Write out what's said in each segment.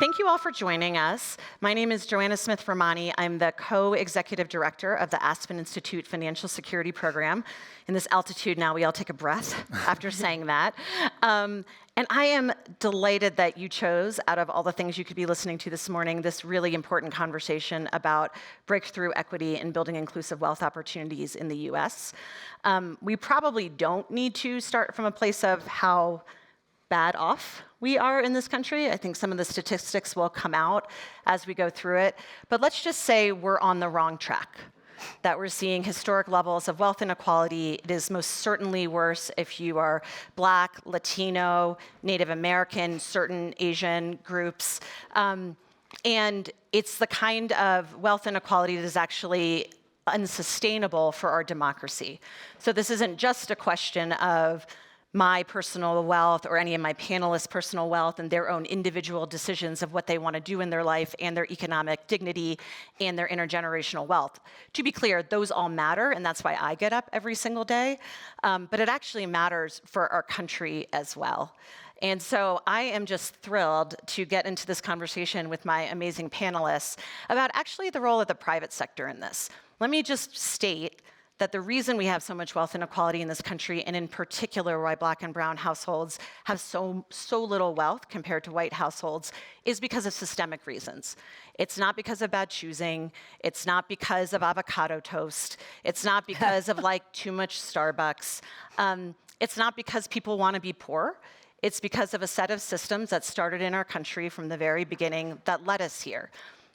Thank you all for joining us. My name is Joanna Smith-Romani. I'm the co-executive director of the Aspen Institute Financial Security Program. In this altitude now, we all take a breath after saying that. And I am delighted that you chose, out of all the things you could be listening to this morning, this really important conversation about breakthrough equity and building inclusive wealth opportunities in the US. We probably don't need to start from a place of how bad off we are in this country. I think some of the statistics will come out as we go through it. But let's just say we're on the wrong track, that we're seeing historic levels of wealth inequality. It is most certainly worse if you are Black, Latino, Native American, certain Asian groups. And it's the kind of wealth inequality that is actually unsustainable for our democracy. So this isn't just a question of my personal wealth or any of my panelists' personal wealth and their own individual decisions of what they want to do in their life and their economic dignity and their intergenerational wealth. To be clear, those all matter, and that's why I get up every single day. But it actually matters for our country as well. And so I am just thrilled to get into this conversation with my amazing panelists about actually the role of the private sector in this. Let me just state that the reason we have so much wealth inequality in this country, and in particular why Black and brown households have so little wealth compared to white households, is because of systemic reasons. It's not because of bad choosing. It's not because of avocado toast. It's not because of too much Starbucks. It's not because people want to be poor. It's because of a set of systems that started in our country from the very beginning that led us here.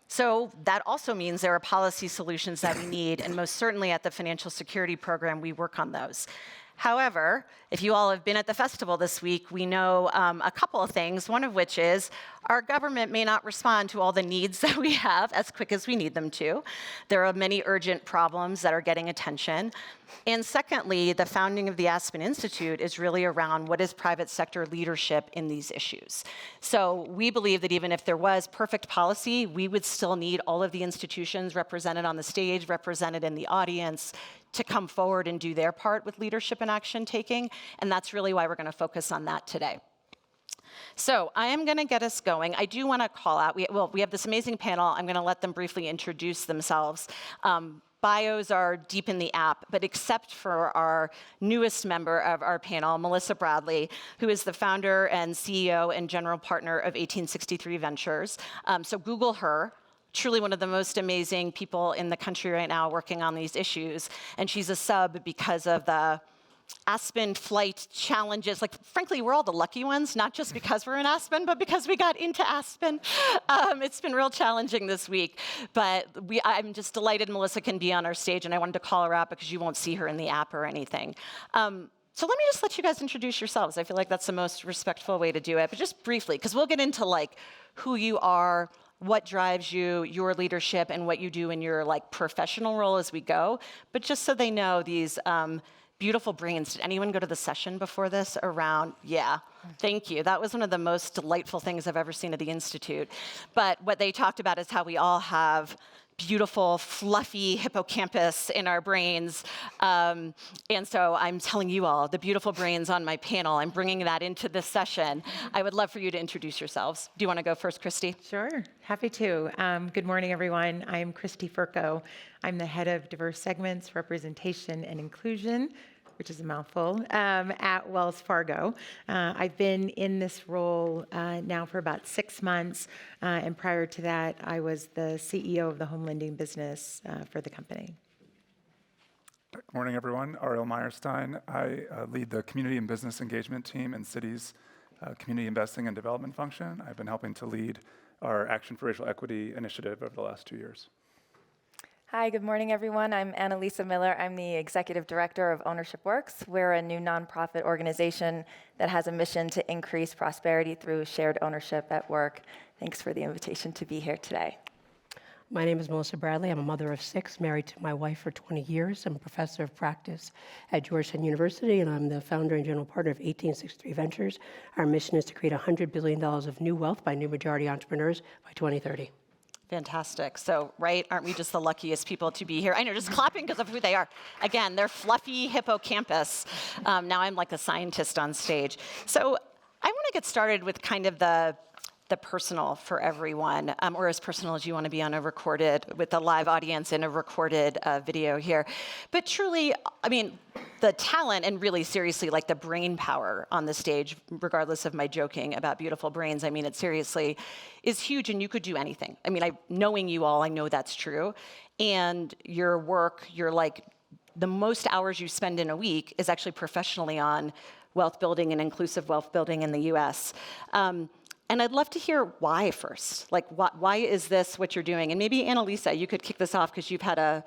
So that also means there are policy solutions that we need, and most certainly at the Financial Security Program, we work on those. However, if you all have been at the festival this week, we know a couple of things, one of which is our government may not respond to all the needs that we have as quick as we need them to. There are many urgent problems that are getting attention. And secondly, the founding of the Aspen Institute is really around what is private sector leadership in these issues. So we believe that even if there was perfect policy, we would still need all of the institutions represented on the stage, represented in the audience, to come forward and do their part with leadership and action taking. And that's really why we're going to focus on that today. So I am going to get us going. I do want to call out, we have this amazing panel. I'm going to let them briefly introduce themselves. Bios are deep in the app, but except for our newest member of our panel, Melissa Bradley, who is the founder and CEO and general partner of 1863 Ventures. So Google her. Truly one of the most amazing people in the country right now working on these issues. And she's a sub because of the Aspen flight challenges. Frankly, we're all the lucky ones, not just because we're in Aspen, but because we got into Aspen. It's been real challenging this week. But I'm just delighted Melissa can be on our stage, and I wanted to call her out because you won't see her in the app or anything. So let me just let you guys introduce yourselves. I feel like that's the most respectful way to do it, but just briefly, because we'll get into who you are, what drives you, your leadership, and what you do in your professional role as we go. But just so they know, these beautiful brains. Did anyone go to the session before this around? Yeah, thank you. That was one of the most delightful things I've ever seen at the Institute. But what they talked about is how we all have beautiful, fluffy hippocampus in our brains. And so I'm telling you all, the beautiful brains on my panel, I'm bringing that into this session. I would love for you to introduce yourselves. Do you want to go first, Christy? Sure, happy to. Good morning, everyone. I'm Christy Furco. I'm the head of diverse segments, representation, and inclusion, which is a mouthful, at Wells Fargo. I've been in this role now for about 6 months, and prior to that, I was the CEO of the home lending business for the company. Good morning, everyone. Ariel Meyerstein. I lead the community and business engagement team in Citi's community investing and development function. I've been helping to lead our Action for Racial Equity initiative over the last 2 years. Hi, good morning, everyone. I'm Annalisa Miller. I'm the executive director of Ownership Works. We're a new nonprofit organization that has a mission to increase prosperity through shared ownership at work. Thanks for the invitation to be here today. My name is Melissa Bradley. I'm a mother of 6, married to my wife for 20 years. I'm a professor of practice at Georgetown University, and I'm the founder and general partner of 1863 Ventures. Our mission is to create $100 billion of new wealth by new majority entrepreneurs by 2030. Fantastic. So, right, aren't we just the luckiest people to be here? I know, just clapping because of who they are. Again, they're fluffy hippocampus. Now I'm like a scientist on stage. So I want to get started with kind of the the personal for everyone, or as personal as you want to be on a recorded, with a live audience in a recorded video here. But truly, I mean, the talent and really seriously, like the brain power on the stage, regardless of my joking about beautiful brains, I mean, it seriously is huge, and you could do anything. I mean, knowing you all, I know that's true. And your work, the most hours you spend in a week is actually professionally on wealth building and inclusive wealth building in the US. And I'd love to hear why first. Like, why is this what you're doing? And maybe Annalisa, you could kick this off because you've had a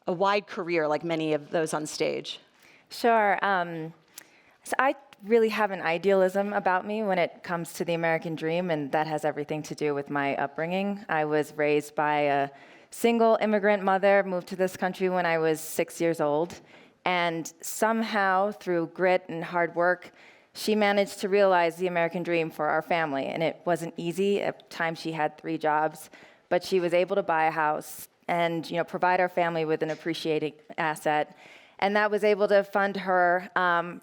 wide career like many of those on stage. Sure. So I really have an idealism about me when it comes to the American dream, and that has everything to do with my upbringing. I was raised by a single immigrant mother, moved to this country when I was 6 years old, and somehow, through grit and hard work, she managed to realize the American dream for our family. And it wasn't easy. At times she had 3 jobs, but she was able to buy a house and provide our family with an appreciating asset. And that was able to fund her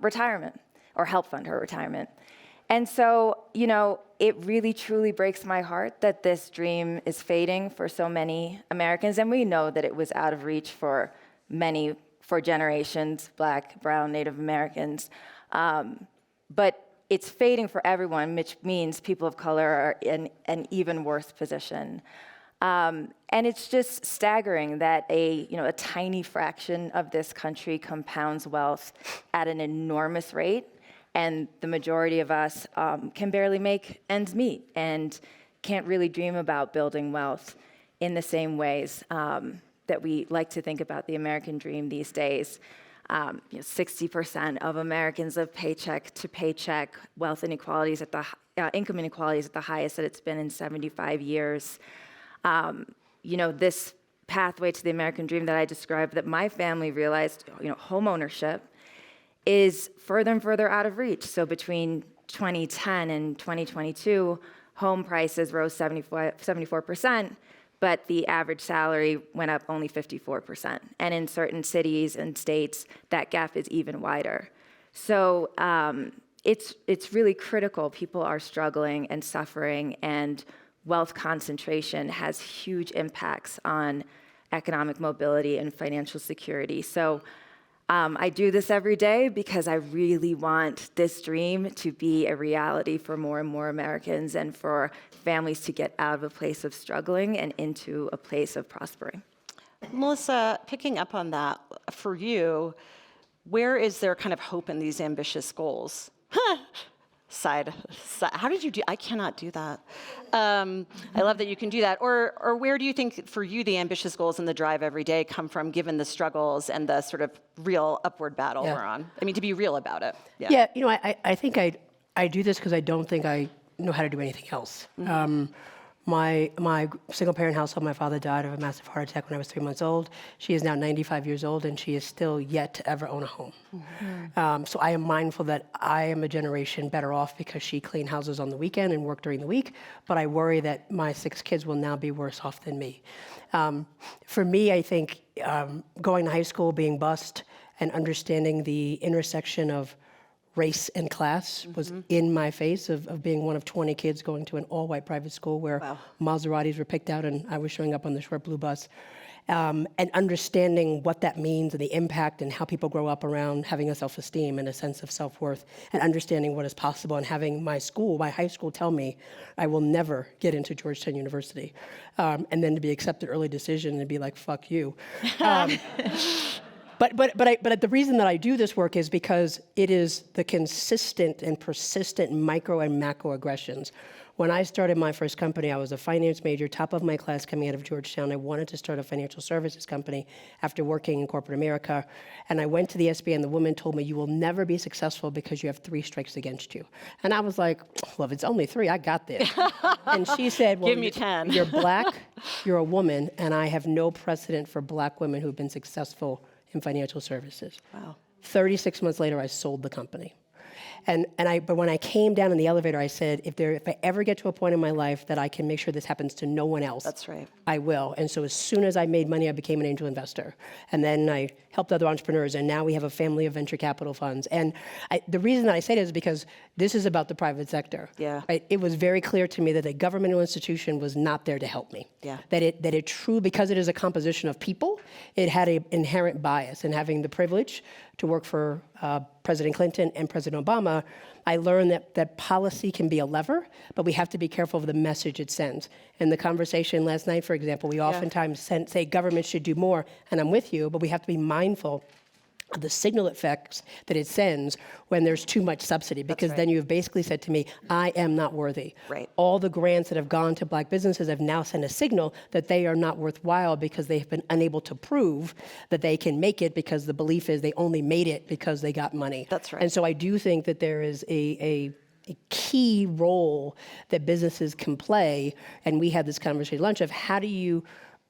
retirement, or help fund her retirement. And so, it really, truly breaks my heart that this dream is fading for so many Americans. And we know that it was out of reach for generations, Black, Brown, Native Americans. But it's fading for everyone, which means people of color are in an even worse position. And it's just staggering that a tiny fraction of this country compounds wealth at an enormous rate, and the majority of us can barely make ends meet and can't really dream about building wealth in the same ways that we like to think about the American dream these days. 60% of Americans live paycheck to paycheck. Wealth inequalities income inequality is at the highest that it's been in 75 years. This pathway to the American dream that I described, that my family realized, home ownership is further and further out of reach. So between 2010 and 2022, home prices rose 74%. But the average salary went up only 54%. And in certain cities and states, that gap is even wider. So it's really critical. People are struggling and suffering, and wealth concentration has huge impacts on economic mobility and financial security. So I do this every day because I really want this dream to be a reality for more and more Americans, and for families to get out of a place of struggling and into a place of prospering. Melissa, picking up on that, for you, where is there kind of hope in these ambitious goals? Side. How did you do? I cannot do that. I love that you can do that. Or where do you think, for you, the ambitious goals and the drive every day come from, given the struggles and the sort of real upward battle we're on? I mean, to be real about it. Yeah, I think I do this because I don't think I know how to do anything else. My single-parent household, my father died of a massive heart attack when I was 3 months old. She is now 95 years old, and she is still yet to ever own a home. So I am mindful that I am a generation better off because she cleaned houses on the weekend and worked during the week, but I worry that my 6 kids will now be worse off than me. For me, I think going to high school, being bused, and understanding the intersection of race and class was in my face, of being one of 20 kids going to an all-white private school where Maseratis were picked out and I was showing up on the short blue bus. And understanding what that means and the impact and how people grow up around having a self-esteem and a sense of self-worth, and understanding what is possible, and having my high school tell me I will never get into Georgetown University. And then to be accepted early decision and be like, fuck you. But the reason that I do this work is because it is the consistent and persistent micro and macro aggressions. When I started my first company, I was a finance major, top of my class coming out of Georgetown. I wanted to start a financial services company after working in corporate America. And I went to the SBA, and the woman told me, you will never be successful because you have 3 strikes against you. And I was like, well, if it's only 3, I got this. And she said, well, give me 10. You're Black, you're a woman, and I have no precedent for Black women who've been successful in financial services. Wow. 36 months later, I sold the company. But when I came down in the elevator, I said, if I ever get to a point in my life that I can make sure this happens to no one else, that's right, I will. And so as soon as I made money, I became an angel investor. And then I helped other entrepreneurs, and now we have a family of venture capital funds. And the reason that I say this is because This is about the private sector. Yeah. Right? It was very clear to me that a governmental institution was not there to help me. Yeah. That it true, because it is a composition of people, it had an inherent bias. And having the privilege to work for President Clinton and President Obama, I learned that policy can be a lever, but we have to be careful of the message it sends. In the conversation last night, for example, we oftentimes say government should do more, and I'm with you, but we have to be mindful of the signal effects that it sends when there's too much subsidy, because then you've basically said to me, I am not worthy. Right. All the grants that have gone to black businesses have now sent a signal that they are not worthwhile because they have been unable to prove that they can make it, because the belief is they only made it because they got money. That's right. And so I do think that there is a key role that businesses can play, and we had this conversation at lunch of how do you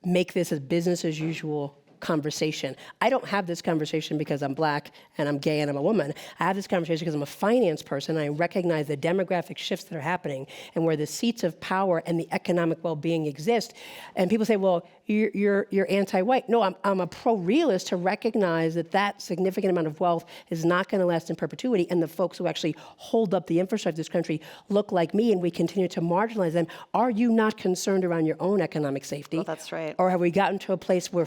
make this a business as usual conversation. I don't have this conversation because I'm black and I'm gay and I'm a woman. I have this conversation because I'm a finance person and I recognize the demographic shifts that are happening and where the seats of power and the economic well-being exist. And people say, well, you're anti-white. No, I'm a pro-realist to recognize that significant amount of wealth is not going to last in perpetuity, and the folks who actually hold up the infrastructure of this country look like me, and we continue to marginalize them. Are you not concerned around your own economic safety? Well, that's right. Or have we gotten to a place where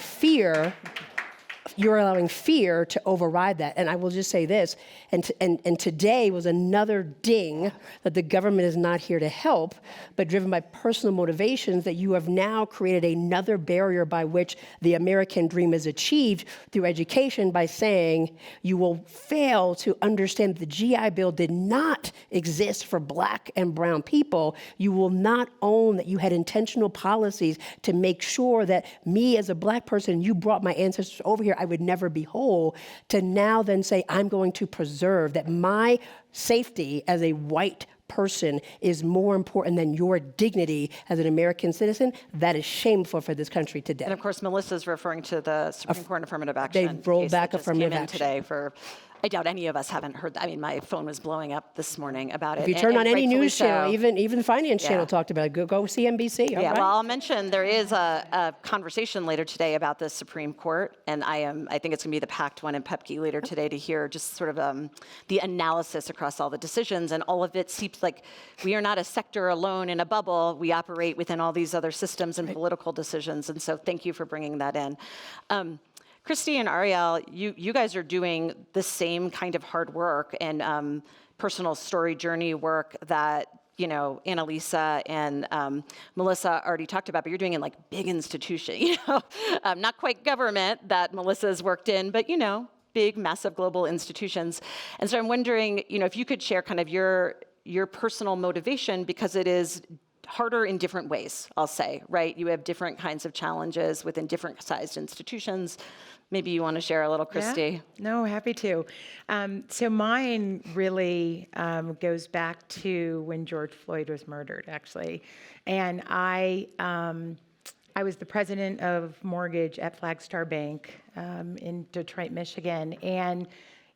you're allowing fear to override that? And I will just say this, and today was another ding that the government is not here to help, but driven by personal motivations, that you have now created another barrier by which the American dream is achieved through education, by saying you will fail to understand that the GI Bill did not exist for black and brown people. You will not own that you had intentional policies to make sure that me as a black person, you brought my ancestors over here, I would never be whole, to now then say, I'm going to preserve that my safety as a white person is more important than your dignity as an American citizen. That is shameful for this country today. And of course, Melissa's referring to the Supreme Court affirmative action. They rolled case back that just affirmative came in action. today for. I doubt any of us haven't heard that. I mean, my phone was blowing up this morning about it. If you turn on any news channel, so. even Finance Channel Yeah. talked about it. Go CNBC. All Yeah, right? well, I'll mention there is a conversation later today about the Supreme Court, and I think it's going to be the packed one in Pepke later today to hear just sort of the analysis across all the decisions, and all of it seems like we are not a sector alone in a bubble. We operate within all these other systems and political decisions, and so thank you for bringing that in. Christy and Ariel, you guys are doing the same kind of hard work and personal story journey work that Annalisa and Melissa already talked about, but you're doing it in like big institution, not quite government that Melissa's worked in, but big, massive global institutions. And so I'm wondering, if you could share kind of your personal motivation, because it is harder in different ways, I'll say, right? You have different kinds of challenges within different sized institutions. Maybe you want to share a little, Christy. Yeah. No, happy to. So mine really goes back to when George Floyd was murdered, actually. And I was the president of mortgage at Flagstar Bank in Detroit, Michigan. And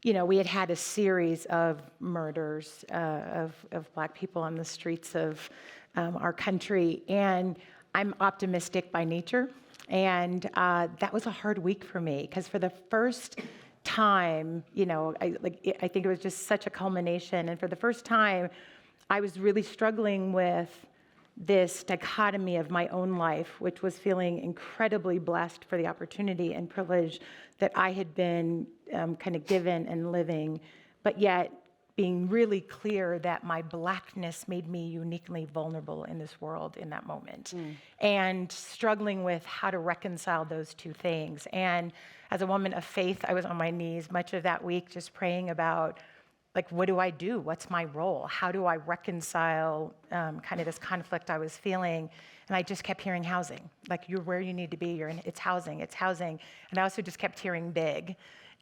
we had a series of murders of Black people on the streets of our country. And I'm optimistic by nature. And that was a hard week for me, because for the first time, I think it was just such a culmination. And for the first time, I was really struggling with this dichotomy of my own life, which was feeling incredibly blessed for the opportunity and privilege that I had been kind of given and living, but yet being really clear that my Blackness made me uniquely vulnerable in this world in that moment, and struggling with how to reconcile those two things. And as a woman of faith, I was on my knees much of that week just praying about, what do I do? What's my role? How do I reconcile kind of this conflict I was feeling? And I just kept hearing housing, you're where you need to be, it's housing, it's housing. And I also just kept hearing big.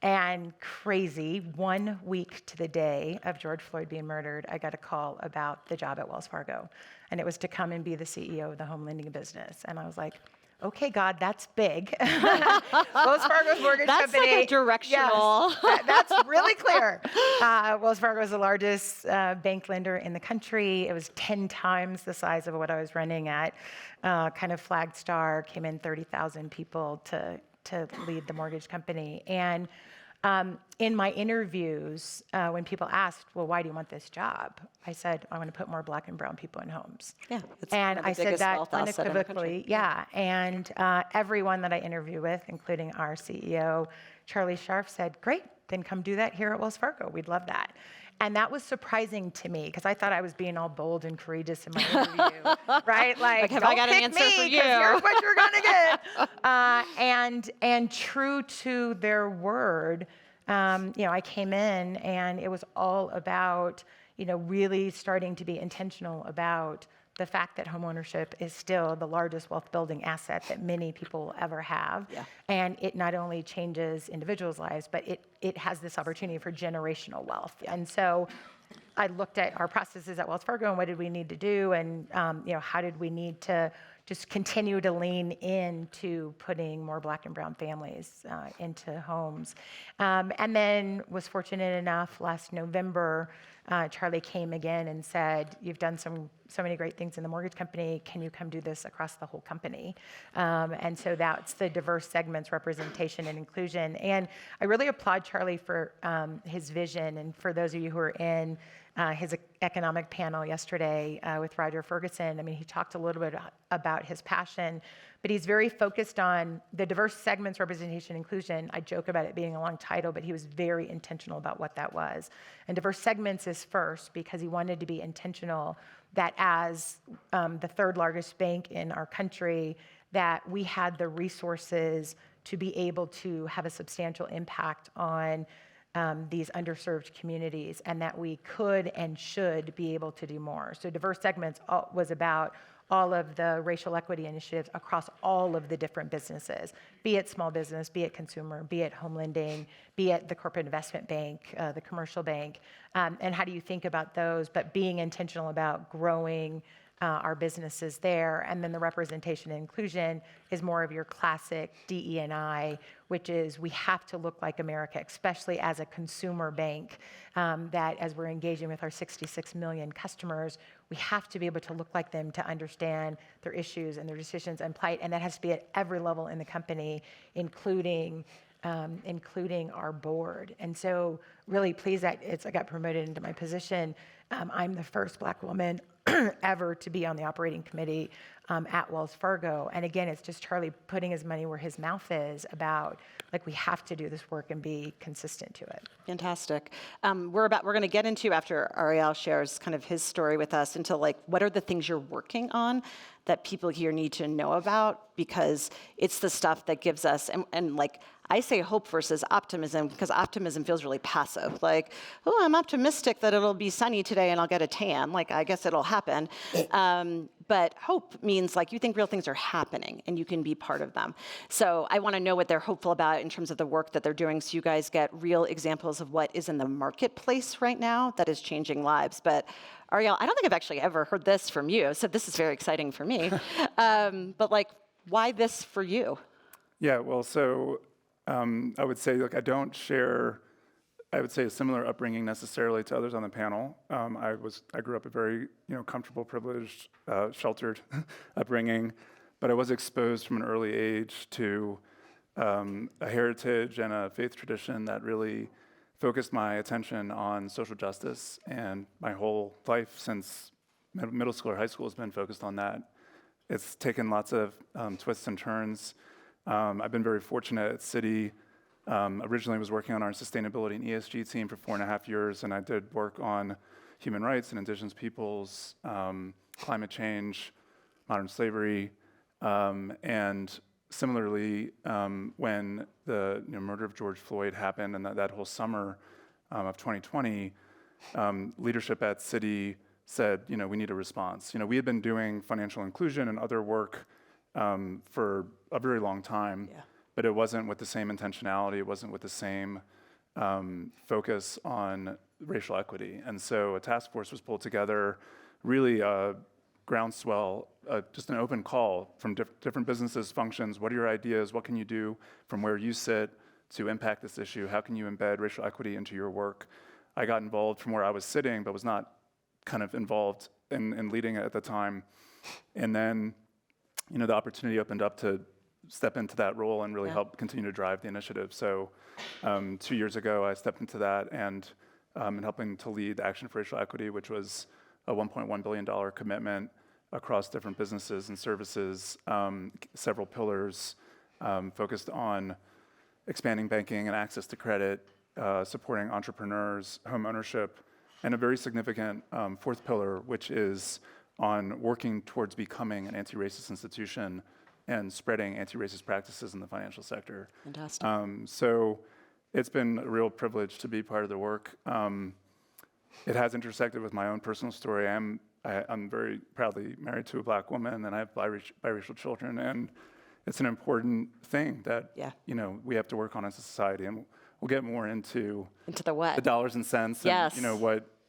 And crazy, 1 week to the day of George Floyd being murdered, I got a call about the job at Wells Fargo. And it was to come and be the CEO of the home lending business. And I was like, okay, God, that's big. Wells Fargo's mortgage That's company. like a directional. Yes, that's really clear. Wells Fargo is the largest bank lender in the country. It was 10 times the size of what I was running at. Kind of Flagstar, came in 30,000 people to lead the mortgage company. And In my interviews, when people asked, well, why do you want this job? I said, I want to put more Black and brown people in homes. Yeah, it's And one of the I said biggest that wealth asset in the country. unequivocally, yeah. And everyone that I interview with, including our CEO, Charlie Scharf, said, great, then come do that here at Wells Fargo. We'd love that. And that was surprising to me because I thought I was being all bold and courageous in my interview, right? Like, have don't I got an pick answer for me, you? 'cause here's what you're gonna get. And true to their word, I came in and it was all about, really starting to be intentional about the fact that homeownership is still the largest wealth building asset that many people will ever have. Yeah. And it not only changes individuals' lives, but it has this opportunity for generational wealth. Yeah. And so I looked at our processes at Wells Fargo and what did we need to do, and how did we need to just continue to lean into putting more Black and brown families into homes. And then was fortunate enough last November, Charlie came again and said, you've done so many great things in the mortgage company, can you come do this across the whole company? And so that's the diverse segments, representation and inclusion. And I really applaud Charlie for his vision, and for those of you who are in his economic panel yesterday with Roger Ferguson, I mean, he talked a little bit about his passion, but he's very focused on the diverse segments, representation, inclusion. I joke about it being a long title, but he was very intentional about what that was. And diverse segments is first because he wanted to be intentional that as the third largest bank in our country, that we had the resources to be able to have a substantial impact on these underserved communities, and that we could and should be able to do more. So diverse segments was about all of the racial equity initiatives across all of the different businesses, be it small business, be it consumer, be it home lending, be it the corporate investment bank, the commercial bank, and how do you think about those, but being intentional about growing our businesses there. And then the representation and inclusion is more of your classic DE&I, which is we have to look like America, especially as a consumer bank, that as we're engaging with our 66 million customers, we have to be able to look like them to understand their issues and their decisions and plight. And that has to be at every level in the company, including our board. And so really pleased that I got promoted into my position. I'm the first Black woman ever to be on the operating committee at Wells Fargo. And again, it's just Charlie putting his money where his mouth is about, like, we have to do this work and be consistent to it. Fantastic. We're going to get into, after Ariel shares kind of his story with us, into like what are the things you're working on that people here need to know about, because it's the stuff that gives us, and like I say hope versus optimism, because optimism feels really passive. Like, oh, I'm optimistic that it'll be sunny today and I'll get a tan. Like, I guess it'll happen. But hope means like you think real things are happening and you can be part of them. So I want to know what they're hopeful about in terms of the work that they're doing, so you guys get real examples of what is in the marketplace right now that is changing lives. But Ariel, I don't think I've actually ever heard this from you, so this is very exciting for me. But like, why this for you? Yeah, well, so I would say, look, I don't share, I would say, a similar upbringing necessarily to others on the panel. I grew up a very, comfortable, privileged, sheltered upbringing, but I was exposed from an early age to a heritage and a faith tradition that really focused my attention on social justice, and my whole life since middle school or high school has been focused on that. It's taken lots of twists and turns. I've been very fortunate at Citi. Originally was working on our sustainability and ESG team for 4.5 years, and I did work on human rights and indigenous peoples, climate change, modern slavery, and similarly, when the murder of George Floyd happened, and that whole summer of 2020, leadership at Citi said, we need a response. We had been doing financial inclusion and other work for a very long time, but it wasn't with the same intentionality. It wasn't with the same focus on racial equity. And so a task force was pulled together, really a groundswell, just an open call from different businesses, functions. What are your ideas? What can you do from where you sit to impact this issue? How can you embed racial equity into your work? I got involved from where I was sitting, but was not kind of involved in leading it at the time. And then, the opportunity opened up to step into that role and really help continue to drive the initiative. So 2 years ago, I stepped into that and in helping to lead Action for Racial Equity, which was a $1.1 billion commitment across different businesses and services, several pillars focused on expanding banking and access to credit, supporting entrepreneurs, home ownership, and a very significant fourth pillar, which is on working towards becoming an anti-racist institution and spreading anti-racist practices in the financial sector. Fantastic. So it's been a real privilege to be part of the work. It has intersected with my own personal story. I'm very proudly married to a Black woman, and I have biracial children, and it's an important thing that we have to work on as a society, and we'll get more into the what? The dollars and cents, Yes. and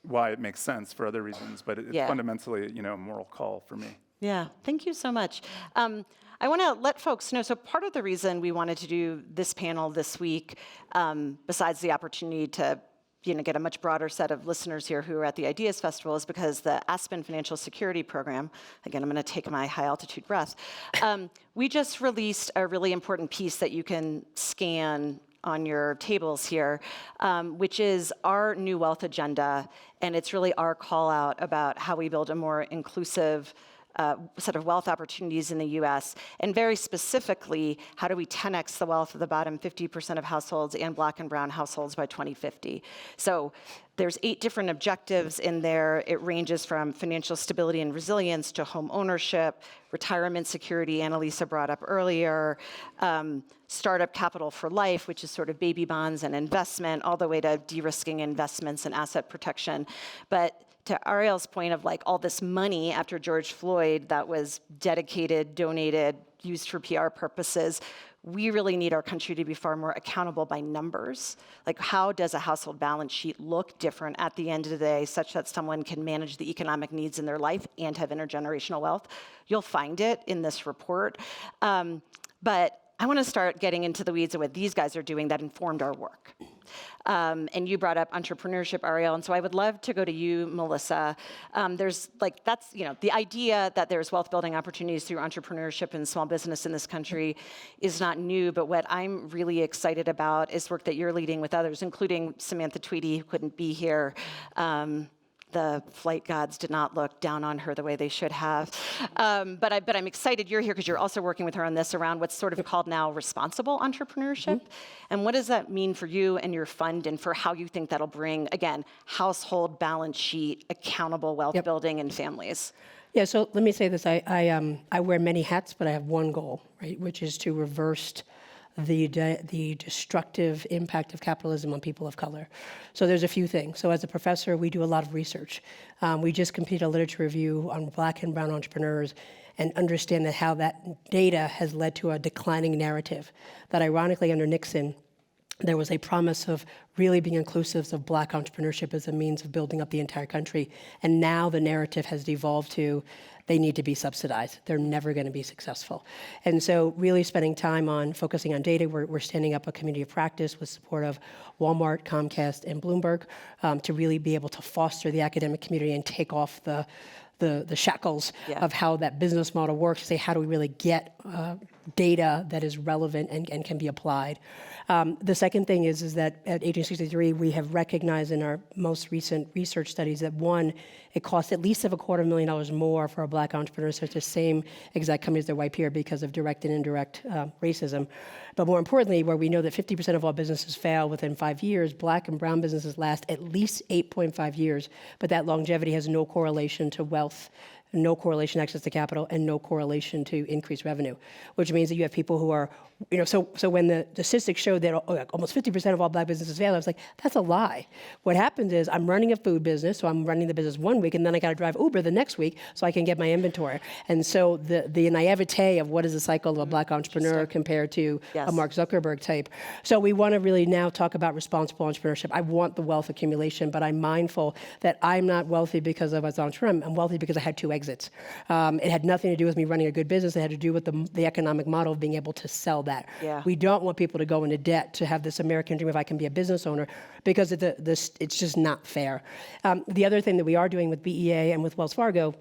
why it makes sense for other reasons, but it's fundamentally a moral call for me. Yeah, thank you so much. I want to let folks know, so part of the reason we wanted to do this panel this week, besides the opportunity to get a much broader set of listeners here who are at the Ideas Festival, is because the Aspen Financial Security Program, again, I'm going to take my high altitude breath, we just released a really important piece that you can scan on your tables here, which is our new wealth agenda, and it's really our call out about how we build a more inclusive set of wealth opportunities in the U.S., and very specifically, how do we 10x the wealth of the bottom 50% of households and Black and brown households by 2050? So there's 8 different objectives in there. It ranges from financial stability and resilience to home ownership, retirement security, Annalisa brought up earlier, startup capital for life, which is sort of baby bonds and investment, all the way to de-risking investments and asset protection. But to Ariel's point of all this money after George Floyd that was dedicated, donated, used for PR purposes, we really need our country to be far more accountable by numbers. How does a household balance sheet look different at the end of the day such that someone can manage the economic needs in their life and have intergenerational wealth? You'll find it in this report. But I want to start getting into the weeds of what these guys are doing that informed our work. And you brought up entrepreneurship, Ariel, and so I would love to go to you, Melissa. There's that's the idea that there's wealth building opportunities through entrepreneurship and small business in this country is not new, but what I'm really excited about is work that you're leading with others, including Samantha Tweedy, who couldn't be here. The flight gods did not look down on her the way they should have. But I'm excited you're here because you're also working with her on this around what's sort of called now responsible entrepreneurship. And what does that mean for you and your fund and for how you think that'll bring, again, household balance sheet, accountable wealth building in families? Yeah, so let me say this. I wear many hats, but I have one goal, right, which is to reverse the destructive impact of capitalism on people of color. So there's a few things. So as a professor, we do a lot of research. We just completed a literature review on Black and brown entrepreneurs and understand that how that data has led to a declining narrative. That ironically under Nixon, there was a promise of really being inclusive of Black entrepreneurship as a means of building up the entire country. And now the narrative has devolved to they need to be subsidized. They're never going to be successful. And so really spending time on focusing on data, we're standing up a community of practice with support of Walmart, Comcast, and Bloomberg to really be able to foster the academic community and take off the shackles of how that business model works, say how do we really get data that is relevant and can be applied. The second thing is that at 1863, we have recognized in our most recent research studies that one, it costs at least $250,000 more for a Black entrepreneur to the same exact company as their white peer because of direct and indirect racism. But more importantly, where we know that 50% of all businesses fail within 5 years, Black and brown businesses last at least 8.5 years, but that longevity has no correlation to wealth, no correlation to access to capital, and no correlation to increased revenue, which means that you have people who are, so when the statistics showed that almost 50% of all Black businesses fail, I was like, that's a lie. What happens is I'm running a food business, so I'm running the business 1 week, and then I got to drive Uber the next week so I can get my inventory. And so the naivete of what is the cycle of a Black entrepreneur compared to a Mark Zuckerberg type. So we want to really now talk about responsible entrepreneurship. I want the wealth accumulation, but I'm mindful that I'm not wealthy because I was an entrepreneur. I'm wealthy because I had 2 exits. It had nothing to do with me running a good business. It had to do with the economic model of being able to sell that. We don't want people to go into debt to have this American dream if I can be a business owner because it's just not fair. The other thing that we are doing with BEA and with Wells Fargo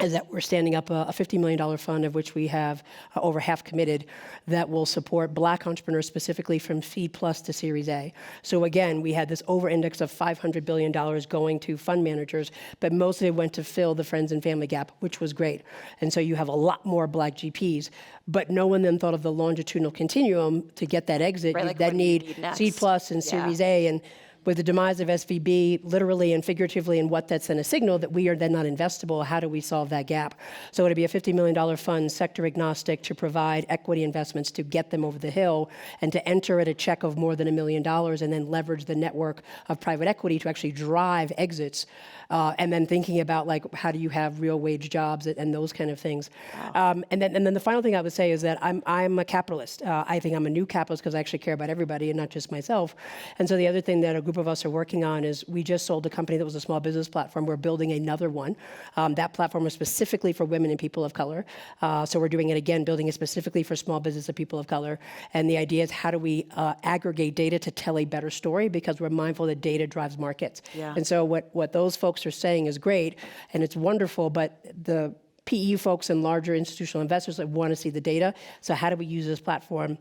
is that we're standing up a $50 million fund, of which we have over half committed, that will support Black entrepreneurs specifically from seed plus to Series A. So again, we had this over-index of $500 billion going to fund managers, but most of it went to fill the friends and family gap, which was great. And so you have a lot more Black GPs, but no one then thought of the longitudinal continuum to get that exit. Right, You like then what do you need need next? seed plus and Series A. And with the demise of SVB, literally and figuratively, and what that's then a signal that we are then not investable, how do we solve that gap? So it'll be a $50 million fund, sector agnostic, to provide equity investments to get them over the hill and to enter at a check of more than $1 million and then leverage the network of private equity to actually drive exits. And then thinking about like how do you have real wage jobs and those kind of things. Wow. And then the final thing I would say is that I'm a capitalist. I think I'm a new capitalist because I actually care about everybody and not just myself. And so the other thing that a group of us are working on is we just sold a company that was a small business platform. We're building another one. That platform is specifically for women and people of color. So we're doing it again, building it specifically for small business and people of color. And the idea is how do we aggregate data to tell a better story, because we're mindful that data drives markets. Yeah. And so what those folks are saying is great and it's wonderful, but the PE folks and larger institutional investors that want to see the data. So how do we use this platform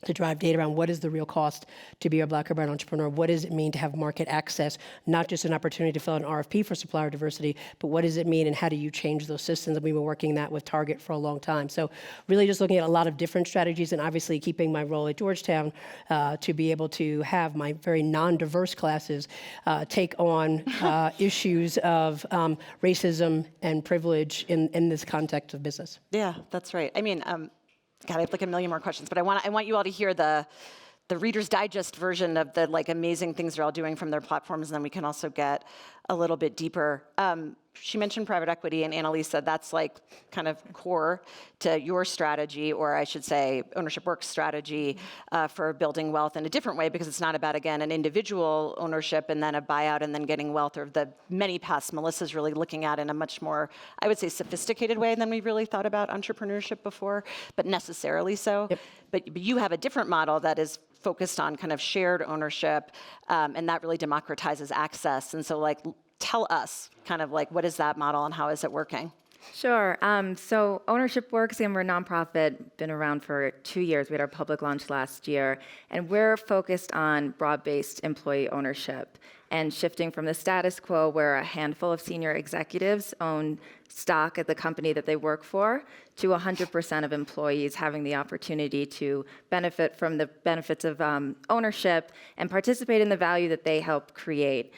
to drive data around what is the real cost to be a Black or brown entrepreneur? What does it mean to have market access, not just an opportunity to fill an RFP for supplier diversity, but what does it mean and how do you change those systems? And we've been working that with Target for a long time. So really just looking at a lot of different strategies and obviously keeping my role at Georgetown to be able to have my very non-diverse classes take on issues of racism and privilege in this context of business. Yeah, that's right. I mean, God, I have like a million more questions, but I want you all to hear the Reader's Digest version of the like amazing things they're all doing from their platforms, and then we can also get a little bit deeper. She mentioned private equity, and Annalise said that's like kind of core to your strategy, or I should say Ownership Works strategy for building wealth in a different way, because it's not about, again, an individual ownership and then a buyout and then getting wealth, or the many paths Melissa's really looking at in a much more, I would say, sophisticated way than we've really thought about entrepreneurship before, but necessarily so. Yep. But you have a different model that is focused on kind of shared ownership, and that really democratizes access. And so, like, tell us kind of like, what is that model and how is it working? Sure. So Ownership Works, and we're a nonprofit, been around for 2 years. We had our public launch last year, and we're focused on broad-based employee ownership and shifting from the status quo where a handful of senior executives own stock at the company that they work for to 100% of employees having the opportunity to benefit from the benefits of ownership and participate in the value that they help create.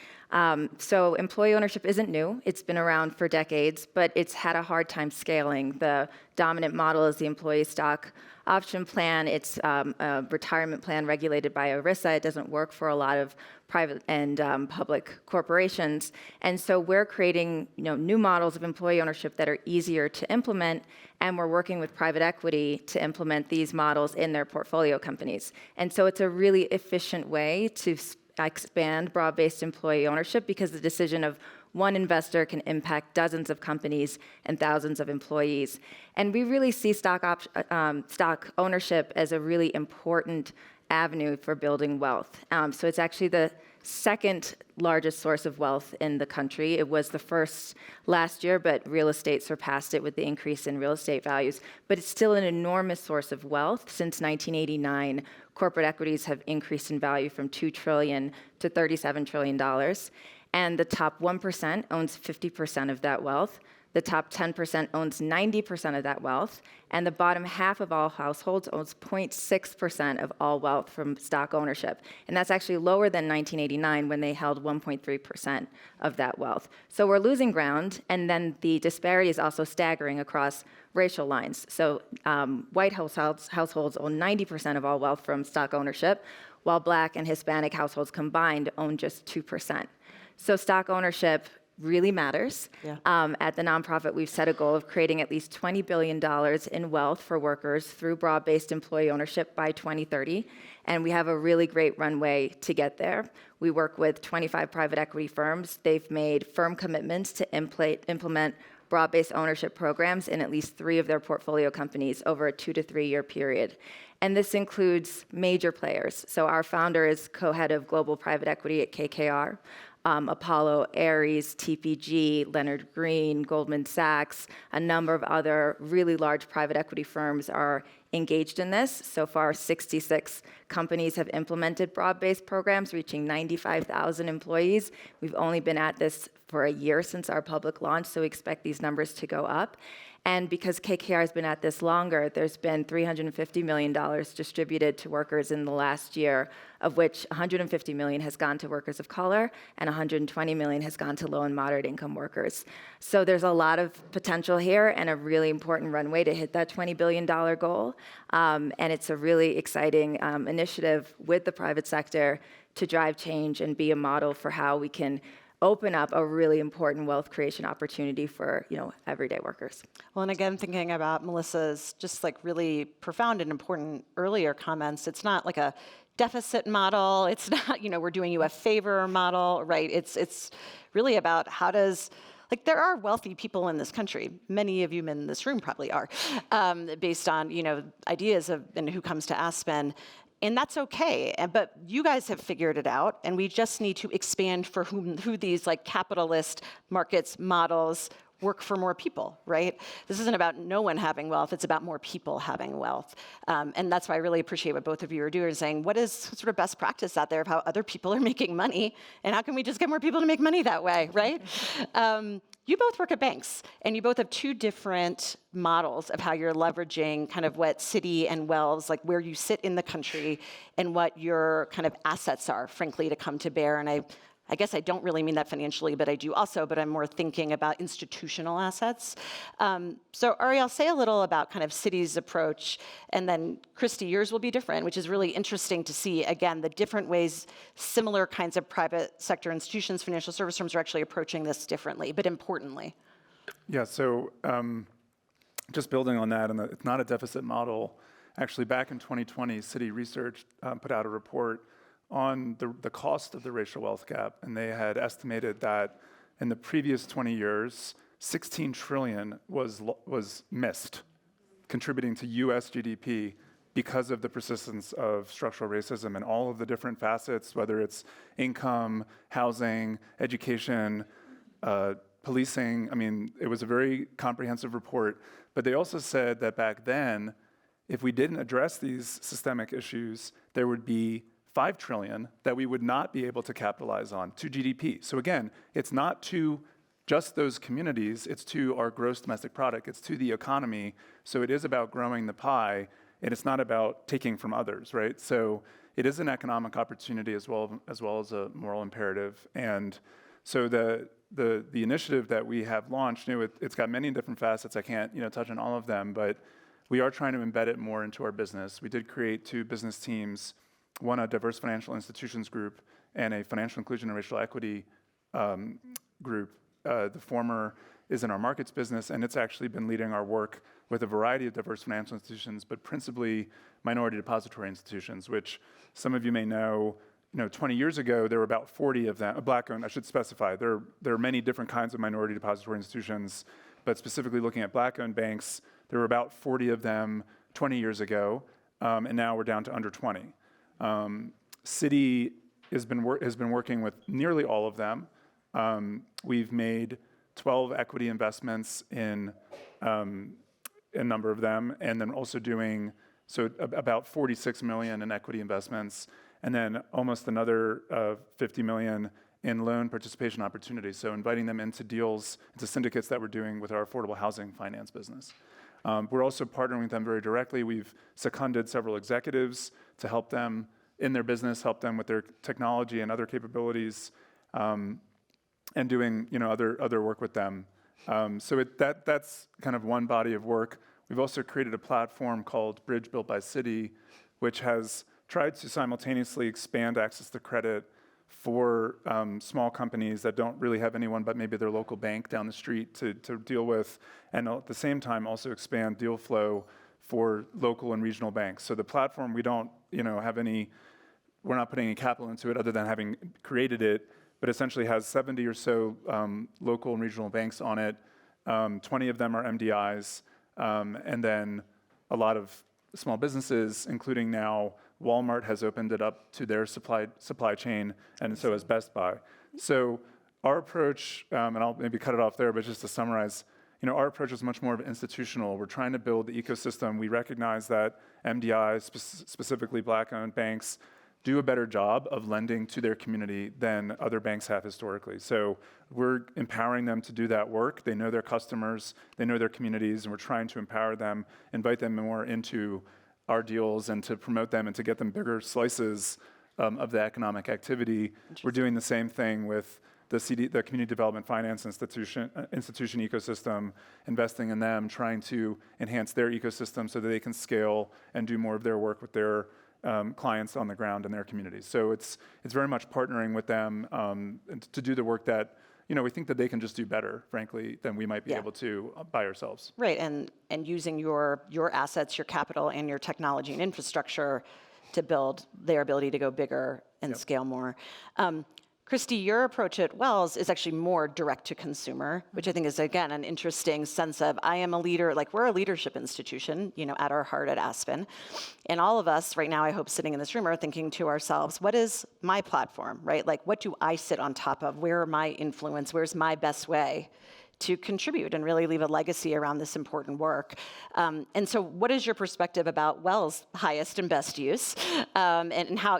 So employee ownership isn't new. It's been around for decades, but it's had a hard time scaling. The dominant model is the employee stock option plan. It's a retirement plan regulated by ERISA. It doesn't work for a lot of private and public corporations. And so we're creating new models of employee ownership that are easier to implement, and we're working with private equity to implement these models in their portfolio companies. And so it's a really efficient way to expand broad-based employee ownership, because the decision of one investor can impact dozens of companies and thousands of employees. And we really see stock ownership as a really important avenue for building wealth. So it's actually the second largest source of wealth in the country. It was the first last year, but real estate surpassed it with the increase in real estate values. But it's still an enormous source of wealth. Since 1989, corporate equities have increased in value from $2 trillion to $37 trillion. And the top 1% owns 50% of that wealth. The top 10% owns 90% of that wealth, and the bottom half of all households owns 0.6% of all wealth from stock ownership. And that's actually lower than 1989, when they held 1.3% of that wealth. So we're losing ground, and then the disparity is also staggering across racial lines. So white households own 90% of all wealth from stock ownership, while Black and Hispanic households combined own just 2%. So stock ownership really matters. Yeah. At the nonprofit, we've set a goal of creating at least $20 billion in wealth for workers through broad-based employee ownership by 2030, and we have a really great runway to get there. We work with 25 private equity firms. They've made firm commitments to implement broad-based ownership programs in at least 3 of their portfolio companies over a 2 to 3 year period. And this includes major players. So our founder is co-head of global private equity at KKR. Apollo, Ares, TPG, Leonard Green, Goldman Sachs, a number of other really large private equity firms are engaged in this. So far, 66 companies have implemented broad-based programs, reaching 95,000 employees. We've only been at this for a year since our public launch, so we expect these numbers to go up. And because KKR has been at this longer, there's been $350 million distributed to workers in the last year, of which $150 million has gone to workers of color and $120 million has gone to low and moderate income workers. So there's a lot of potential here and a really important runway to hit that $20 billion goal. And it's a really exciting initiative with the private sector to drive change and be a model for how we can open up a really important wealth creation opportunity for, everyday workers. Well, and again, thinking about Melissa's just like really profound and important earlier comments, it's not like a deficit model. It's not, we're doing you a favor model, right? It's really about how does, there are wealthy people in this country. Many of you in this room probably are, based on, ideas of and who comes to Aspen. And that's okay, but you guys have figured it out, and we just need to expand for who these capitalist markets models work for more people, right? This isn't about no one having wealth, it's about more people having wealth. And that's why I really appreciate what both of you are doing, saying what is sort of best practice out there of how other people are making money, and how can we just get more people to make money that way, right? You both work at banks, and you both have two different models of how you're leveraging kind of what Citi and Wells, where you sit in the country, and what your kind of assets are, frankly, to come to bear. And I guess I don't really mean that financially, but I do also, but I'm more thinking about institutional assets. So Ariel, say a little about kind of Citi's approach, and then Christy, yours will be different, which is really interesting to see, again, the different ways similar kinds of private sector institutions, financial service firms are actually approaching this differently, but importantly. Yeah, so just building on that, and it's not a deficit model. Actually, back in 2020, Citi Research put out a report on the cost of the racial wealth gap, and they had estimated that in the previous 20 years, 16 trillion was missed, contributing to U.S. GDP because of the persistence of structural racism and all of the different facets, whether it's income, housing, education, policing. I mean, it was a very comprehensive report, but they also said that back then, if we didn't address these systemic issues, there would be 5 trillion that we would not be able to capitalize on to GDP. So again, it's not to just those communities, it's to our gross domestic product, it's to the economy. So it is about growing the pie, and it's not about taking from others, right? So it is an economic opportunity as well as a moral imperative. And so the initiative that we have launched, it's got many different facets. I can't touch on all of them, but we are trying to embed it more into our business. We did create 2 business teams, one a diverse financial institutions group and a financial inclusion and racial equity group. The former is in our markets business, and it's actually been leading our work with a variety of diverse financial institutions, but principally minority depository institutions, which some of you may know, 20 years ago, there were about 40 of them, Black-owned, I should specify. There are many different kinds of minority depository institutions, but specifically looking at Black-owned banks, there were about 40 of them 20 years ago, and now we're down to under 20. Citi has been working with nearly all of them. We've made 12 equity investments in a number of them, and then also doing about 46 million in equity investments, and then almost another 50 million in loan participation opportunities. So inviting them into deals, into syndicates that we're doing with our affordable housing finance business. We're also partnering with them very directly. We've seconded several executives to help them in their business, help them with their technology and other capabilities, and doing other work with them. So that's kind of one body of work. We've also created a platform called Bridge Built by Citi, which has tried to simultaneously expand access to credit for small companies that don't really have anyone but maybe their local bank down the street to deal with, and at the same time also expand deal flow for local and regional banks. So the platform, we don't we're not putting any capital into it other than having created it, but essentially has 70 or so local and regional banks on it. 20 of them are MDIs, and then a lot of small businesses, including now Walmart has opened it up to their supply chain, and so has Best Buy. So our approach, and I'll maybe cut it off there, but just to summarize, our approach is much more of institutional. We're trying to build the ecosystem. We recognize that MDIs, specifically Black-owned banks, do a better job of lending to their community than other banks have historically. So we're empowering them to do that work. They know their customers, they know their communities, and we're trying to empower them, invite them more into our deals and to promote them and to get them bigger slices of the economic activity. We're doing the same thing with the Community Development Finance institution ecosystem, investing in them, trying to enhance their ecosystem so that they can scale and do more of their work with their clients on the ground in their communities. So it's very much partnering with them to do the work that we think that they can just do better, frankly, than we might be able to by ourselves. Right, and using your assets, your capital, and your technology and infrastructure to build their ability to go bigger and scale more. Christy, your approach at Wells is actually more direct to consumer, which I think is, again, an interesting sense of I am a leader, like we're a leadership institution, at our heart at Aspen. And all of us right now, I hope sitting in this room are thinking to ourselves, what is my platform, right? Like what do I sit on top of? Where are my influence? Where's my best way to contribute and really leave a legacy around this important work? And so what is your perspective about Wells' highest and best use and how,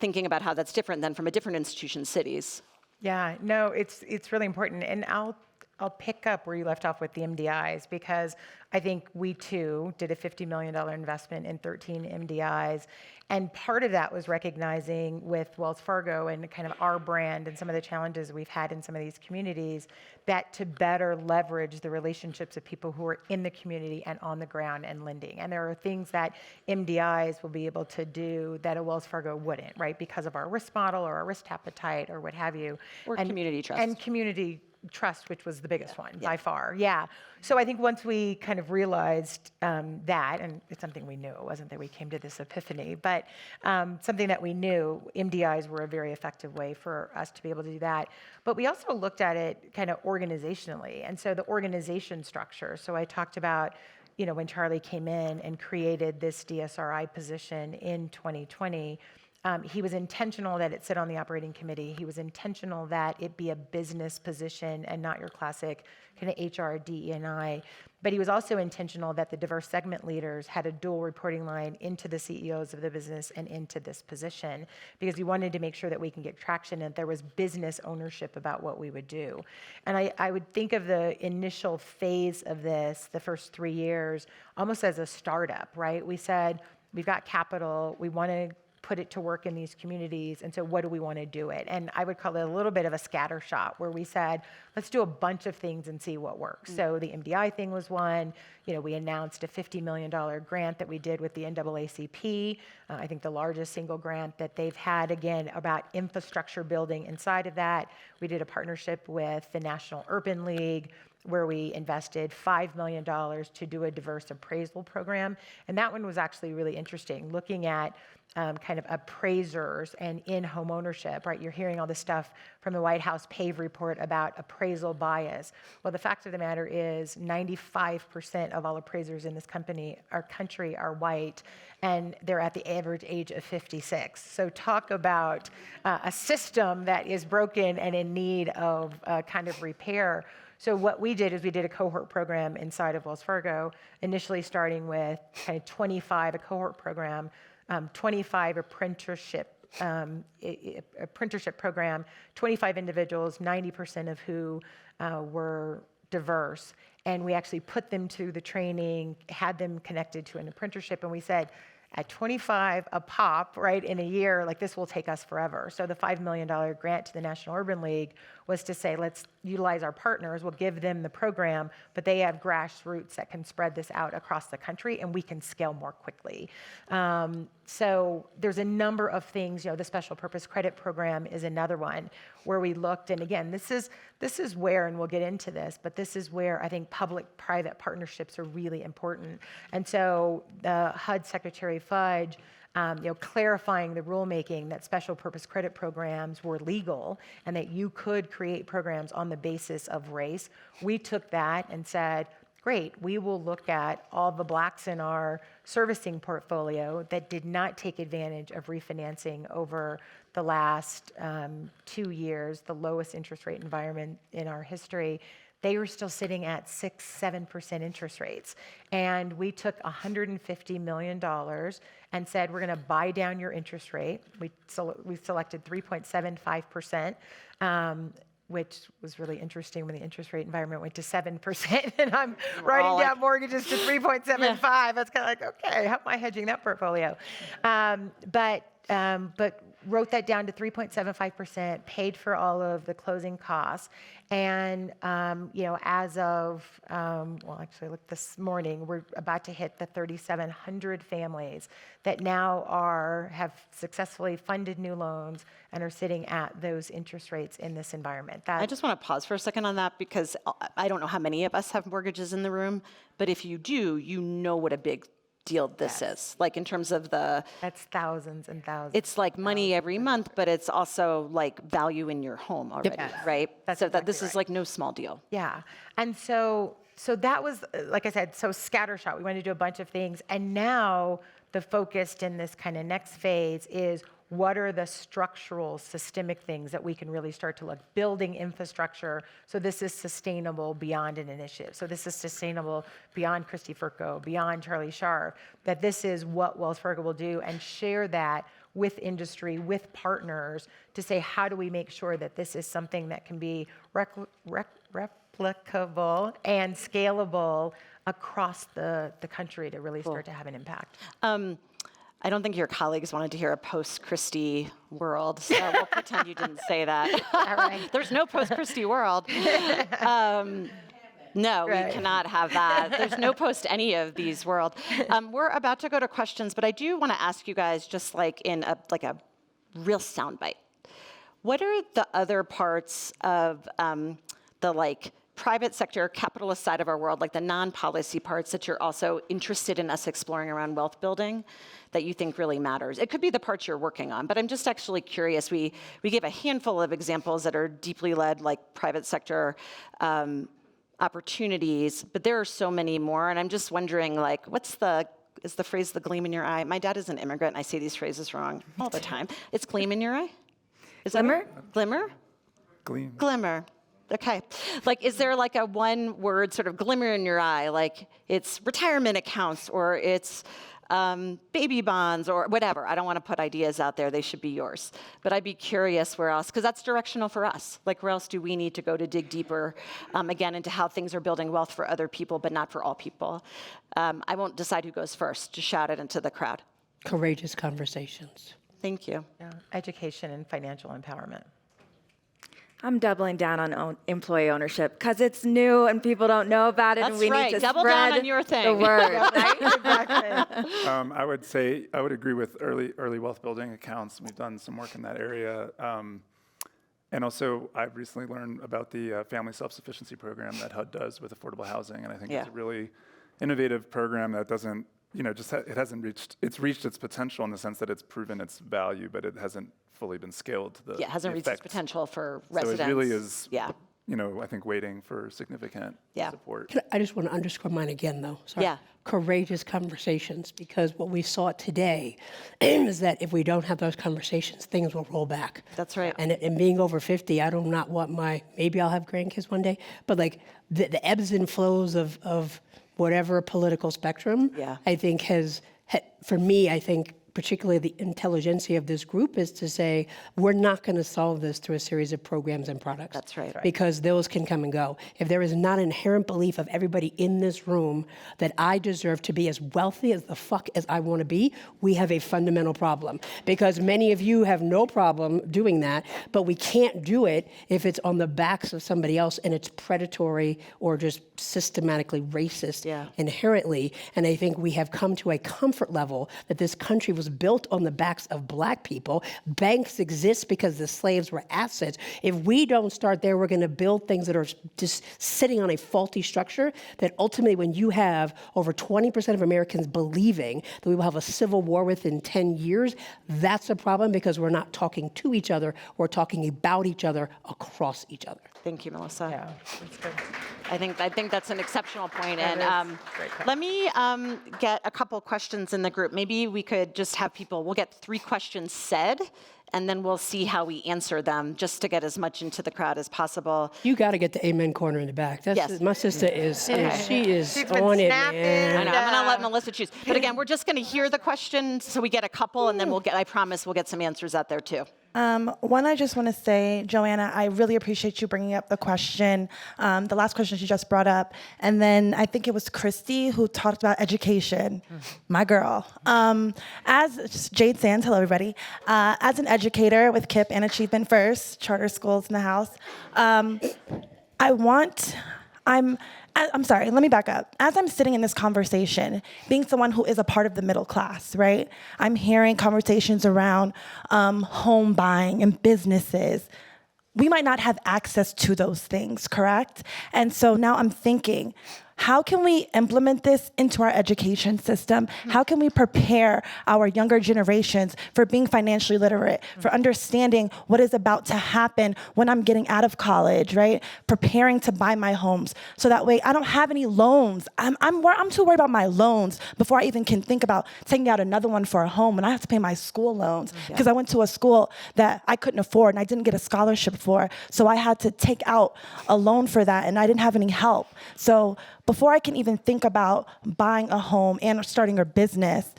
thinking about how that's different than from a different institution, cities? Yeah, no, it's really important. And I'll pick up where you left off with the MDIs, because I think we too did a $50 million investment in 13 MDIs. And part of that was recognizing with Wells Fargo and kind of our brand and some of the challenges we've had in some of these communities, that to better leverage the relationships of people who are in the community and on the ground and lending. And there are things that MDIs will be able to do that a Wells Fargo wouldn't, right? Because of our risk model or our risk appetite or what have you. Or community trust. And community trust, which was the biggest one by far. Yeah. So I think once we kind of realized that, and it's something we knew, it wasn't that we came to this epiphany, but something that we knew, MDIs were a very effective way for us to be able to do that. But we also looked at it kind of organizationally. And so the organization structure. So I talked about, when Charlie came in and created this DSRI position in 2020, he was intentional that it sit on the operating committee. He was intentional that it be a business position and not your classic kind of HR, DE&I. But he was also intentional that the diverse segment leaders had a dual reporting line into the CEOs of the business and into this position, because he wanted to make sure that we can get traction and there was business ownership about what we would do. And I would think of the initial phase of this, the first 3 years, almost as a startup, right? We said, we've got capital, we want to put it to work in these communities, and so what do we want to do it? And I would call it a little bit of a scatter shot, where we said, let's do a bunch of things and see what works. So the MDI thing was one. We announced a $50 million grant that we did with the NAACP, I think the largest single grant that they've had, again, about infrastructure building inside of that. We did a partnership with the National Urban League, where we invested $5 million to do a diverse appraisal program. And that one was actually really interesting, looking at kind of appraisers and in-home ownership, right? You're hearing all this stuff from the White House PAVE report about appraisal bias. Well, the fact of the matter is 95% of all appraisers in this country are white, and they're at the average age of 56. So talk about a system that is broken and in need of kind of repair. So what we did is we did a cohort program inside of Wells Fargo, initially starting with kind of 25, a cohort program, 25 apprenticeship program, 25 individuals, 90% of who were diverse. And we actually put them to the training, had them connected to an apprenticeship, and we said, at 25 a pop, right, in a year, like this will take us forever. So the $5 million grant to the National Urban League was to say, let's utilize our partners, we'll give them the program, but they have grassroots that can spread this out across the country, and we can scale more quickly. So there's a number of things, the special purpose credit program is another one where we looked, and again, this is where, and we'll get into this, but this is where I think public-private partnerships are really important. And so the HUD Secretary Fudge, clarifying the rulemaking that special purpose credit programs were legal and that you could create programs on the basis of race. We took that and said, great. We will look at all the blacks in our servicing portfolio that did not take advantage of refinancing over the last 2 years, the lowest interest rate environment in our history. They were still sitting at 6-7% interest rates. And we took $150 million and said, we're going to buy down your interest rate. We selected 3.75%, which was really interesting when the interest rate environment went to 7%. And I'm writing down mortgages to 3.75. That's kind of like, okay, how am I hedging that portfolio? But wrote that down to 3.75%, paid for all of the closing costs. And, as of, actually, look, this morning, we're about to hit the 3,700 families that now have successfully funded new loans and are sitting at those interest rates in this environment. I just want to pause for a second on that because I don't know how many of us have mortgages in the room, but if you do, you know what a big deal this is. Like in terms of that's thousands and thousands. It's like money every month, but it's also like value in your home already, right? That's so exactly this is like no small deal. Yeah. And so that was, like I said, so scattershot. We wanted to do a bunch of things. And now the focus in this kind of next phase is what are the structural, systemic things that we can really start to look, building infrastructure. So this is sustainable beyond an initiative. So this is sustainable beyond Christy Furco, beyond Charlie Scharf, that this is what Wells Fargo will do and share that with industry, with partners to say, how do we make sure that this is something that can be replicable and scalable across the country to really start to have an impact. I don't think your colleagues wanted to hear a post-Christie world, so we'll pretend you didn't say that. All right. There's no post-Christie world. No, we cannot have that. There's no post any of these world. We're about to go to questions, but I do want to ask you guys, just like in a real soundbite, what are the other parts of the private sector, capitalist side of our world, like the non-policy parts that you're also interested in us exploring around wealth building that you think really matters? It could be the parts you're working on, but I'm just actually curious. We gave a handful of examples that are deeply led, like private sector opportunities, but there are so many more, and I'm just wondering, is the phrase the gleam in your eye? My dad is an immigrant, and I say these phrases wrong all the time. It's gleam in your eye? Is that Glimmer? right? Glimmer? Gleam. Glimmer. Okay. Is there a one word sort of glimmer in your eye? Like it's retirement accounts or it's baby bonds or whatever. I don't want to put ideas out there. They should be yours. But I'd be curious where else, because that's directional for us. Where else do we need to go to dig deeper, again, into how things are building wealth for other people, but not for all people? I won't decide who goes first. Just shout it into the crowd. Courageous conversations. Thank you. Yeah. Education and financial empowerment. I'm doubling down on employee ownership because it's new and people don't know about it. That's and we right. need to Double spread down on your thing. the word. Right? Exactly. I would say I would agree with early wealth building accounts. We've done some work in that area. And also, I've recently learned about the family self-sufficiency program that HUD does with affordable housing, and I think it's a really innovative program that doesn't, it's reached its potential in the sense that it's proven its value, but it hasn't fully been scaled to the Yeah, it hasn't reached its effect. potential for residents. So it really is, yeah. I think waiting for significant support. I just want to underscore mine again, though. Sorry. Yeah. Courageous conversations, because what we saw today is that if we don't have those conversations, things will roll back. That's right. And being over 50, I do not want maybe I'll have grandkids one day, but the ebbs and flows of whatever political spectrum, I think for me, I think particularly the intelligentsia of this group is to say, we're not going to solve this through a series of programs and products. That's right. Because those can come and go. If there is not an inherent belief of everybody in this room that I deserve to be as wealthy as the fuck as I want to be, we have a fundamental problem. Because many of you have no problem doing that, but we can't do it if it's on the backs of somebody else and it's predatory or just systematically racist inherently. And I think we have come to a comfort level that this country was was built on the backs of black people. Banks exist because the slaves were assets. If we don't start there, we're going to build things that are just sitting on a faulty structure that ultimately, when you have over 20% of Americans believing that we will have a civil war within 10 years, that's a problem because we're not talking to each other, we're talking about each other across each other. Thank you, Melissa. Yeah, that's good. I think that's an exceptional point. That And is great question. let me get a couple questions in the group. Maybe we could just have people, we'll get 3 questions said, and then we'll see how we answer them, just to get as much into the crowd as possible. You got to get the amen corner in the back. That's Yes. My sister is, she is She's been on it, snapping. man. I know, I'm gonna let Melissa choose. But again, we're just gonna hear the question, so we get a couple, and then I promise we'll get some answers out there too. One, I just want to say, Joanna, I really appreciate you bringing up the question, the last question she just brought up. And then I think it was Christy who talked about education, my girl. As Jade Sands, hello everybody. As an educator with KIPP and Achievement First, charter schools in the house, I'm sorry, let me back up. As I'm sitting in this conversation, being someone who is a part of the middle class, right? I'm hearing conversations around home buying and businesses. We might not have access to those things, correct? And so now I'm thinking, how can we implement this into our education system? How can we prepare our younger generations for being financially literate, for understanding what is about to happen when I'm getting out of college, right? Preparing to buy my homes. So that way I don't have any loans. I'm too worried about my loans before I even can think about taking out another one for a home, and I have to pay my school loans because I went to a school that I couldn't afford and I didn't get a scholarship for. So I had to take out a loan for that, and I didn't have any help. So before I can even think about buying a home and starting a business,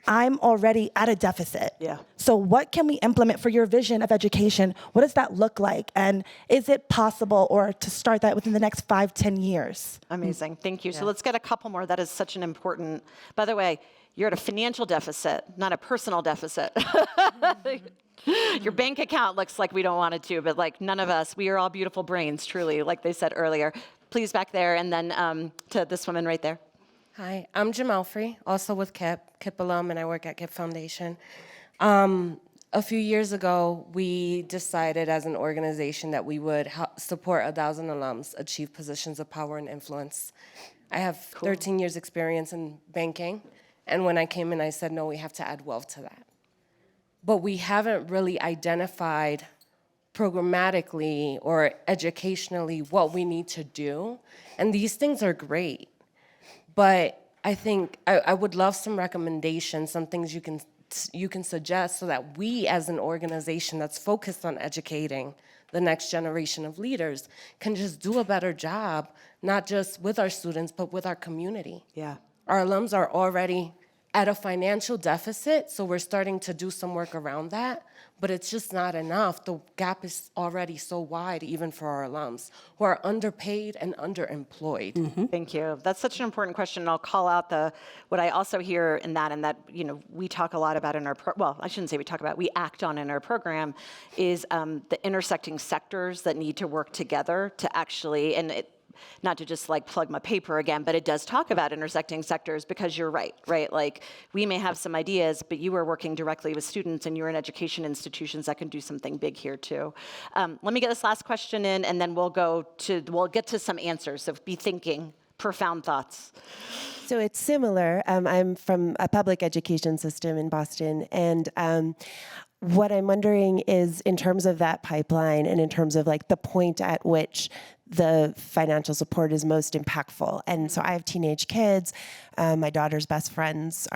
I'm already at a deficit. Yeah. So what can we implement for your vision of education? What does that look like? And is it possible or to start that within the next 5-10 years? Amazing, thank you. So let's get a couple more. That is such an important, by the way, you're at a financial deficit, not a personal deficit. Your bank account looks like we don't want it to, but like none of us, we are all beautiful brains, truly, like they said earlier. Please back there, and then to this woman right there. Hi, I'm Jamal Free, also with KIPP alum, and I work at KIPP Foundation. A few years ago, we decided as an organization that we would support 1,000 alums achieve positions of power and influence. I have 13 years experience in banking, and when I came in, I said, no, we have to add wealth to that. But we haven't really identified programmatically or educationally what we need to do. And these things are great, but I think I would love some recommendations, some things you can suggest so that we as an organization that's focused on educating the next generation of leaders can just do a better job, not just with our students, but with our community. Yeah. Our alums are already at a financial deficit, so we're starting to do some work around that, but it's just not enough. The gap is already so wide, even for our alums, who are underpaid and underemployed. Thank you. That's such an important question. And I'll call out what I also hear in that, and that we talk a lot about in our well, I shouldn't say we talk about, we act on in our program, is the intersecting sectors that need to work together to actually, and not to just like plug my paper again, but it does talk about intersecting sectors, because you're right? Like we may have some ideas, but you are working directly with students and you're in education institutions that can do something big here too. Let me get this last question in, and then we'll get to some answers. So be thinking, profound thoughts. So it's similar. I'm from a public education system in Boston, and what I'm wondering is, in terms of that pipeline and in terms of like the point at which the financial support is most impactful. And so I have teenage kids. My daughter's best friends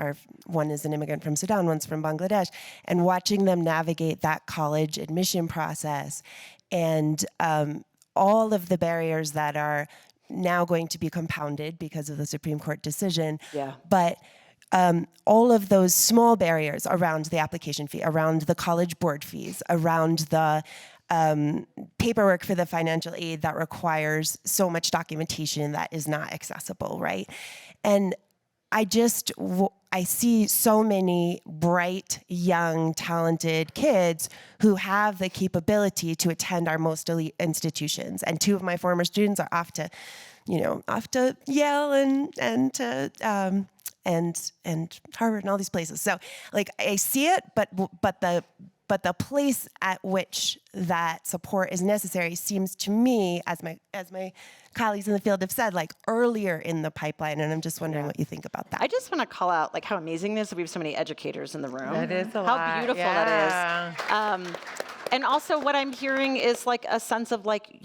one is an immigrant from Sudan, one's from Bangladesh, and watching them navigate that college admission process and all of the barriers that are now going to be compounded because of the Supreme Court decision. Yeah. But all of those small barriers around the application fee, around the college board fees, around the paperwork for the financial aid that requires so much documentation that is not accessible, right? And I see so many bright, young, talented kids who have the capability to attend our most elite institutions. And 2 of my former students are off to Yale and and Harvard and all these places. So like I see it, but the place at which that support is necessary seems to me, as my colleagues in the field have said, like earlier in the pipeline. And I'm just wondering what you think about that. I just want to call out like how amazing it is that we have so many educators in the room. That is a How lot, beautiful yeah. that is. And also what I'm hearing is like a sense of like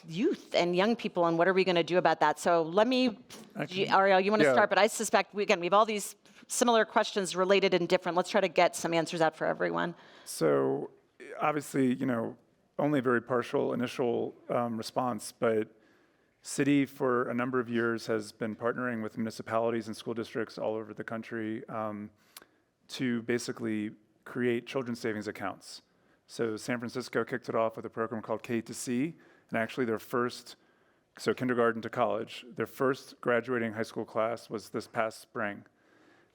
youth and young people and what are we going to do about that? So let me, Ariel, you want to start, but I suspect we have all these similar questions related and different. Let's try to get some answers out for everyone. So obviously, only a very partial initial response, but City for a number of years has been partnering with municipalities and school districts all over the country to basically create children's savings accounts. So San Francisco kicked it off with a program called K2C, and actually so kindergarten to college, their first graduating high school class was this past spring.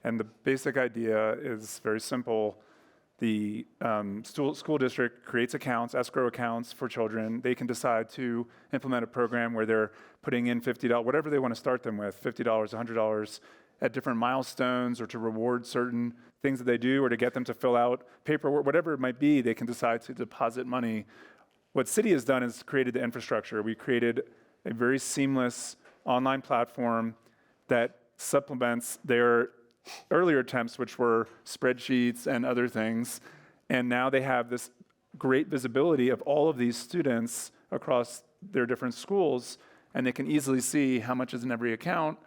And the basic idea is very simple. The school district creates accounts, escrow accounts for children. They can decide to implement a program where they're putting in $50, whatever they want to start them with, $50, $100 at different milestones, or to reward certain things that they do, or to get them to fill out paperwork, whatever it might be, they can decide to deposit money. What City has done is created the infrastructure. We created a very seamless online platform that supplements their earlier attempts, which were spreadsheets and other things. And now they have this great visibility of all of these students across their different schools, and they can easily see how much is in every account,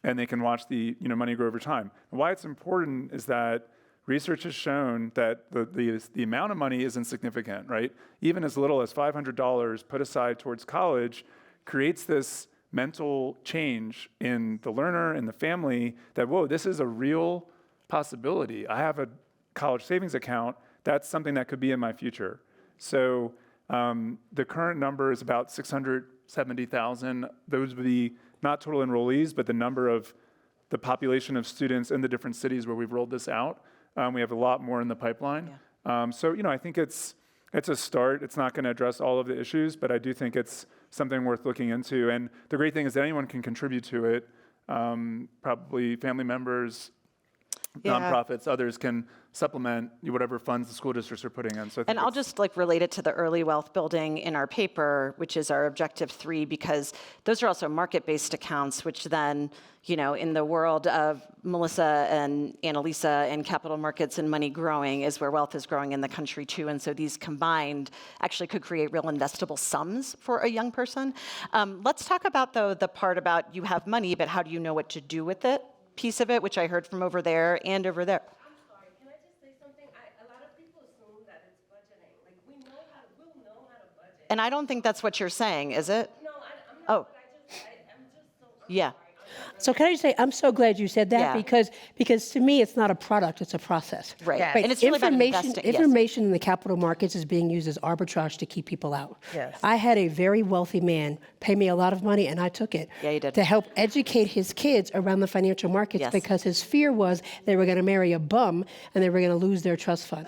and they can watch the money grow over time. And why it's important is that research has shown that the amount of money is insignificant, right? Even as little as $500 put aside towards college creates this mental change in the learner and the family that, whoa, this is a real possibility. I have a college savings account. That's something that could be in my future. So the current number is about 670,000. Those would be not total enrollees, but the number of the population of students in the different cities where we've rolled this out. We have a lot more in the pipeline. Yeah. So I think it's a start. It's not going to address all of the issues, but I do think it's something worth looking into. And the great thing is that anyone can contribute to it. Probably family members, nonprofits, others can supplement whatever funds the school districts are putting in. So I'll just relate it to the early wealth building in our paper, which is our objective 3, because those are also market-based accounts, which then, in the world of Melissa and Annalisa and capital markets and money growing is where wealth is growing in the country too. And so these combined actually could create real investable sums for a young person. Let's talk about, though, the part about you have money, but how do you know what to do with it? Piece of it, which I heard from over there and over there. I'm sorry, can I just say something? A lot of people assume that it's budgeting. Like we'll know how to budget. And I don't think that's what you're saying, is it? No, I'm not. Oh. But I'm just so Yeah. So can I just say, I'm so glad you said that, because to me, it's not a product, it's a process. Right. Yes. And it's really about investing. Information in the capital markets is being used as arbitrage to keep people out. Yes. I had a very wealthy man pay me a lot of money, and I took it. Yeah, you did. To help educate his kids around the financial markets, because his fear was they were going to marry a bum and they were going to lose their trust fund.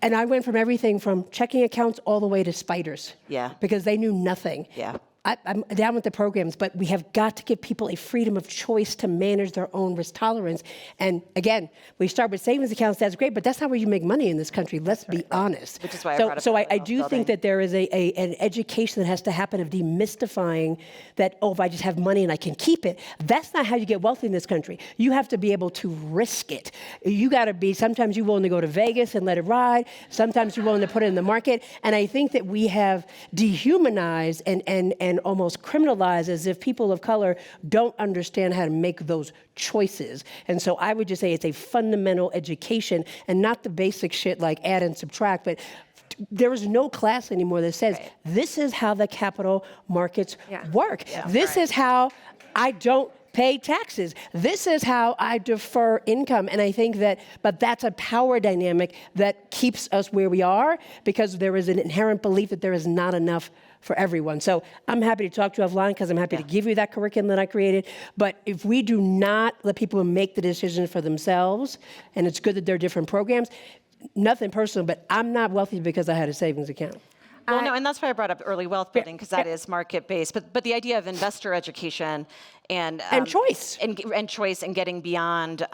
And I went from everything from checking accounts all the way to spiders. Yeah. Because they knew nothing. Yeah. I'm down with the programs, but we have got to give people a freedom of choice to manage their own risk tolerance. And again, we start with savings accounts, that's great, but that's not where you make money in this country, let's be honest. Which is why I brought up So the I wealth do building. think that there is an education that has to happen of demystifying that, if I just have money and I can keep it, that's not how you get wealthy in this country. You have to be able to risk it. You gotta be, sometimes you're willing to go to Vegas and let it ride, sometimes you're willing to put it in the market, and I think that we have dehumanized and almost criminalized as if people of color don't understand how to make those choices. And so I would just say it's a fundamental education and not the basic shit like add and subtract, but there is no class anymore that says, this is how the capital markets work. This is how I don't pay taxes. This is how I defer income. And I think but that's a power dynamic that keeps us where we are, because there is an inherent belief that there is not enough for everyone. So I'm happy to talk to you offline, because I'm happy to give you that curriculum that I created. But if we do not let people make the decision for themselves, and it's good that there are different programs, nothing personal, but I'm not wealthy because I had a savings account. Well, no, and that's why I brought up early wealth building, because that is market-based. But the idea of investor education and choice. and choice and getting beyond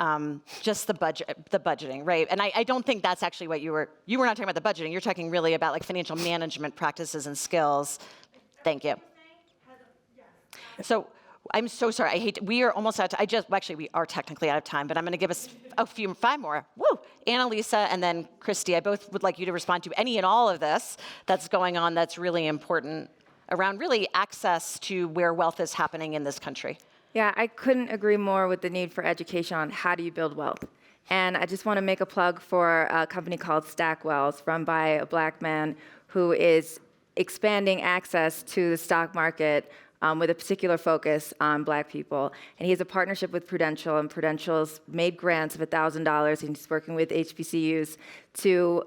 just the budgeting, right? And I don't think that's actually what you were not talking about the budgeting. You're talking really about like financial management practices and skills. Thank you. So I'm so sorry. We are almost out. We are technically out of time, but I'm going to give us five more. Woo! Annalisa and then Christy. I both would like you to respond to any and all of this that's going on that's really important around really access to where wealth is happening in this country. Yeah, I couldn't agree more with the need for education on how do you build wealth. And I just want to make a plug for a company called Stack Wells, run by a black man who is expanding access to the stock market with a particular focus on black people. And he has a partnership with Prudential, and Prudential's made grants of $1,000, and he's working with HBCUs to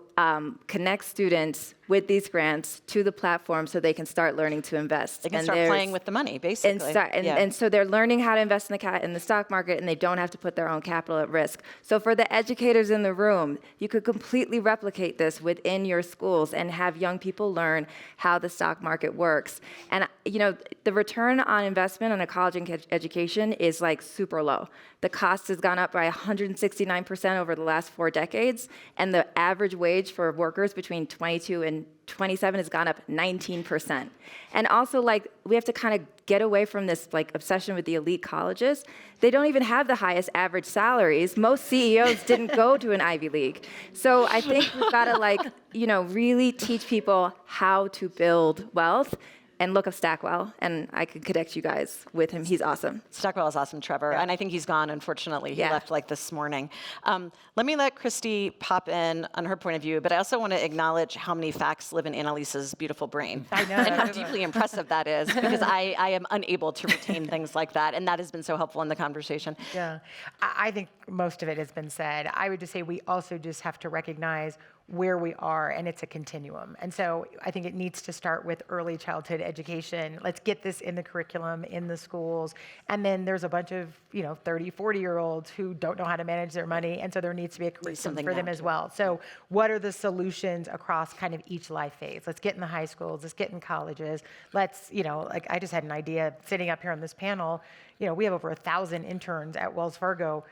connect students with these grants to the platform so they can start learning to invest. They can start playing with the money, basically. And so they're learning how to invest in the stock market, and they don't have to put their own capital at risk. So for the educators in the room, you could completely replicate this within your schools and have young people learn how the stock market works. And the return on investment on a college education is like super low. The cost has gone up by 169% over the last 4 decades, and the average wage for workers between 22 and 27 has gone up 19%. And also, we have to kind of get away from this obsession with the elite colleges. They don't even have the highest average salaries. Most CEOs didn't go to an Ivy League. So I think we've got to really teach people how to build wealth. And look up Stackwell, and I could connect you guys with him. He's awesome. Stackwell is awesome, Trevor. Yeah. And I think he's gone, unfortunately. He left this morning. Let me let Christy pop in on her point of view, but I also want to acknowledge how many facts live in Annalisa's beautiful brain. I know. And how deeply impressive that is, because I am unable to retain things like that, and that has been so helpful in the conversation. Yeah, I think most of it has been said. I would just say we also just have to recognize where we are, and it's a continuum. And so I think it needs to start with early childhood education. Let's get this in the curriculum, in the schools. And then there's a bunch of 30, 40-year-olds who don't know how to manage their money, and so there needs to be a curriculum for them as well. So what are the solutions across kind of each life phase? Let's get in the high schools, let's get in colleges. Let's, I just had an idea sitting up here on this panel. We have over 1,000 interns at Wells Fargo.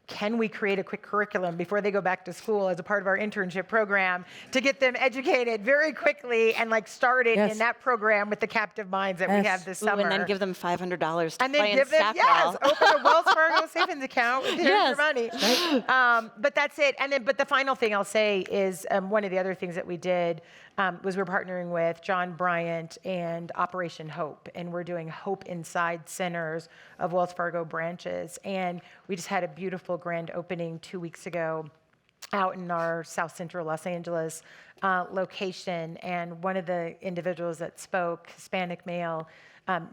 Can we create a quick curriculum before they go back to school as a part of our internship program to get them educated very quickly and started in that program with the captive minds that we have this summer? And then give them $500 to and then give them, open a Wells Fargo savings account with your money. But that's it. And then, but the final thing I'll say is one of the other things that we did was we're partnering with John Bryant and Operation Hope, and we're doing Hope Inside Centers of Wells Fargo branches. And we just had a beautiful grand opening 2 weeks ago out in our South Central Los Angeles location. And one of the individuals that spoke, Hispanic male,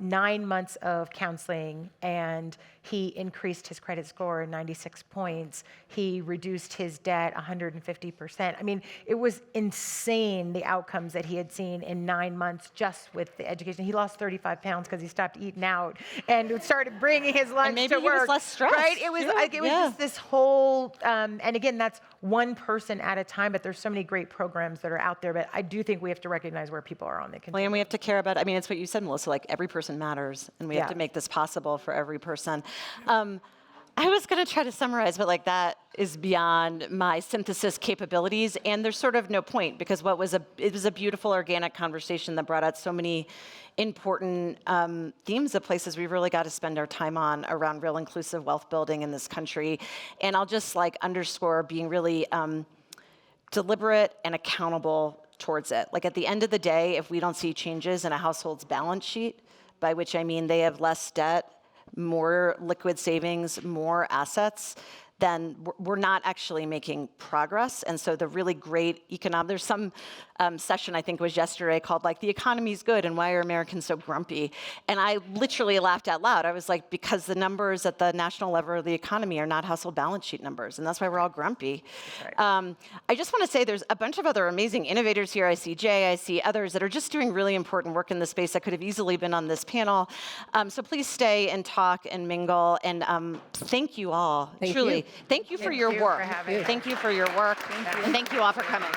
9 months of counseling, and he increased his credit score 96 points. He reduced his debt 150%. I mean, it was insane, the outcomes that he had seen in 9 months just with the education. He lost 35 pounds because he stopped eating out and started bringing his lunch maybe to work. He was less stressed. Right? It was just this whole, and again, that's one person at a time, but there's so many great programs that are out there. But I do think we have to recognize where people are on the continuum. Well, and we have to care about, it's what you said, Melissa, every person matters, and we have to make this possible for every person. I was going to try to summarize, but that is beyond my synthesis capabilities, and there's sort of no point, because it was a beautiful organic conversation that brought out so many important themes of places we've really got to spend our time on around real inclusive wealth building in this country. And I'll just underscore being really deliberate and accountable towards it. At the end of the day, if we don't see changes in a household's balance sheet, by which I mean they have less debt, more liquid savings, more assets, then we're not actually making progress. And so the really great there's some session I think was yesterday called the economy's good and why are Americans so grumpy? And I literally laughed out loud. I was because the numbers at the national level of the economy are not household balance sheet numbers, and that's why we're all grumpy. Right. I just want to say there's a bunch of other amazing innovators here. I see Jay, I see others that are just doing really important work in this space that could have easily been on this panel. So please stay and talk and mingle, and thank you all, truly. Thank you for your work. Thank you for your work, and thank you all for coming.